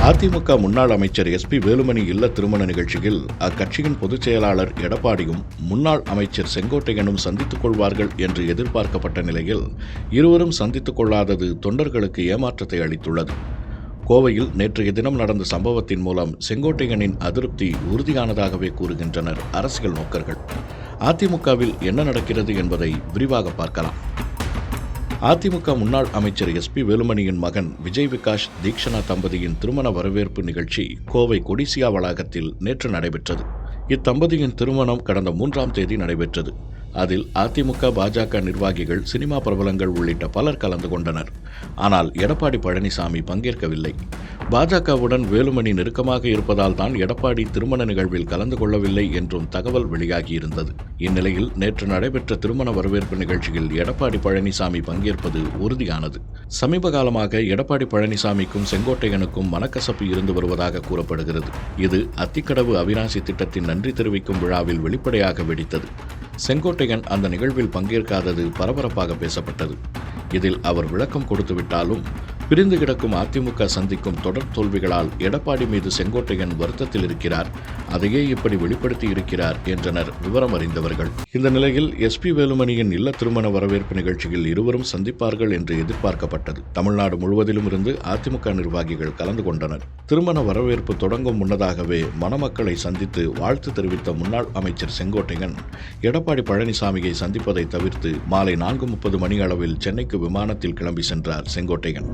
அதிமுக முன்னாள் அமைச்சர் எஸ்பி வேலுமணி இல்ல திருமண நிகழ்ச்சியில் அக்கட்சியின் பொதுச் செயலாளர் எடப்பாடியும் முன்னாள் அமைச்சர் செங்கோட்டையனும் சந்தித்துக் கொள்வார்கள் என்று எதிர்பார்க்கப்பட்ட நிலையில் இருவரும் சந்தித்துக் கொள்ளாதது தொண்டர்களுக்கு ஏமாற்றத்தை அளித்துள்ளது. கோவையில் நேற்றைய தினம் நடந்த சம்பவத்தின் மூலம் செங்கோட்டையனின் அதிருப்தி உறுதியானதாகவே கூறுகின்றனர் அரசியல் நோக்கர்கள். அதிமுகவில் என்ன நடக்கிறது என்பதை விரிவாக பார்க்கலாம். அதிமுக முன்னாள் அமைச்சர் எஸ்பி வேலுமணியின் மகன் விஜய் விகாஷ் தீக்ஷனா தம்பதியின் திருமண வரவேற்பு நிகழ்ச்சி கோவை கொடிசியா வளாகத்தில் நேற்று நடைபெற்றது. இத்தம்பதியின் திருமணம் கடந்த 3ஆம் தேதி நடைபெற்றது. அதில் அதிமுக, பாஜக நிர்வாகிகள், சினிமா பிரபலங்கள் உள்ளிட்ட பலர் கலந்து கொண்டனர். ஆனால் எடப்பாடி பழனிசாமி பங்கேற்கவில்லை. பாஜகவுடன் வேலுமணி நெருக்கமாக இருப்பதால் தான் எடப்பாடி திருமண நிகழ்வில் கலந்து கொள்ளவில்லை என்றும் தகவல் வெளியாகியிருந்தது. இந்நிலையில் நேற்று நடைபெற்ற திருமண வரவேற்பு நிகழ்ச்சியில் எடப்பாடி பழனிசாமி பங்கேற்பது உறுதியானது. சமீப காலமாக எடப்பாடி பழனிசாமிக்கும் செங்கோட்டையனுக்கும் மனக்கசப்பு இருந்து வருவதாக கூறப்படுகிறது. இது அத்திக்கடவு அவிநாசி திட்டத்தின் நன்றி தெரிவிக்கும் விழாவில் வெளிப்படையாக வெடித்தது. செங்கோட்டையன் அந்த நிகழ்வில் பங்கேற்காதது பரபரப்பாக பேசப்பட்டது. இதில் அவர் விளக்கம் கொடுத்துவிட்டாலும் பிரிந்து கிடக்கும் அதிமுக சந்திக்கும் தொடர் தோல்விகளால் எடப்பாடி மீது செங்கோட்டையன் வருத்தத்தில் இருக்கிறார், அதையே இப்படி வெளிப்படுத்தி இருக்கிறார் என்றனர் விவரம் அறிந்தவர்கள். இந்த நிலையில் எஸ்பி வேலுமணியின் இல்ல திருமண வரவேற்பு நிகழ்ச்சியில் இருவரும் சந்திப்பார்கள் என்று எதிர்பார்க்கப்பட்டது. தமிழ்நாடு முழுவதிலும் இருந்து அதிமுக நிர்வாகிகள் கலந்து கொண்டனர். திருமண வரவேற்பு தொடங்கும் முன்னதாகவே மணமக்களை சந்தித்து வாழ்த்து தெரிவித்த முன்னாள் அமைச்சர் செங்கோட்டையன் எடப்பாடி பழனிசாமியை சந்திப்பதை தவிர்த்து மாலை 4:30 மணி அளவில் சென்னைக்கு விமானத்தில் கிளம்பி சென்றார் செங்கோட்டையன்.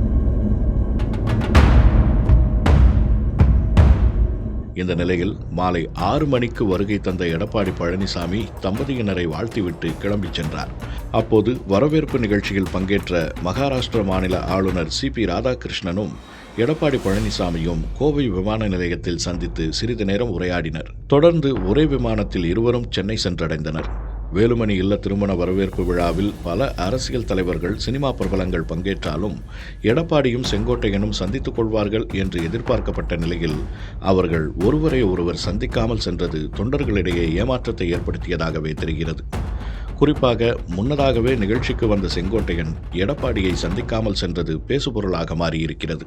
இந்த நிலையில் மாலை 6 மணிக்கு வருகை தந்த எடப்பாடி பழனிசாமி தம்பதியினரை வாழ்த்திவிட்டு கிளம்பி சென்றார். அப்போது வரவேற்பு நிகழ்ச்சியில் பங்கேற்ற மகாராஷ்டிர மாநில ஆளுநர் CP ராதாகிருஷ்ணனும் எடப்பாடி பழனிசாமியும் கோவை விமான நிலையத்தில் சந்தித்து சிறிது நேரம் உரையாடினர். தொடர்ந்து ஒரே விமானத்தில் இருவரும் சென்னை சென்றடைந்தனர். வேலுமணி இல்ல திருமண வரவேற்பு விழாவில் பல அரசியல் தலைவர்கள், சினிமா பிரபலங்கள் பங்கேற்றாலும் எடப்பாடியும் செங்கோட்டையனும் சந்தித்துக் கொள்வார்கள் என்று எதிர்பார்க்கப்பட்ட நிலையில் அவர்கள் ஒருவரை ஒருவர் சந்திக்காமல் சென்றது தொண்டர்களிடையே ஏமாற்றத்தை ஏற்படுத்தியதாகவே தெரிகிறது. குறிப்பாக முன்னதாகவே நிகழ்ச்சிக்கு வந்த செங்கோட்டையன் எடப்பாடியை சந்திக்காமல் சென்றது பேசுபொருளாக மாறியிருக்கிறது.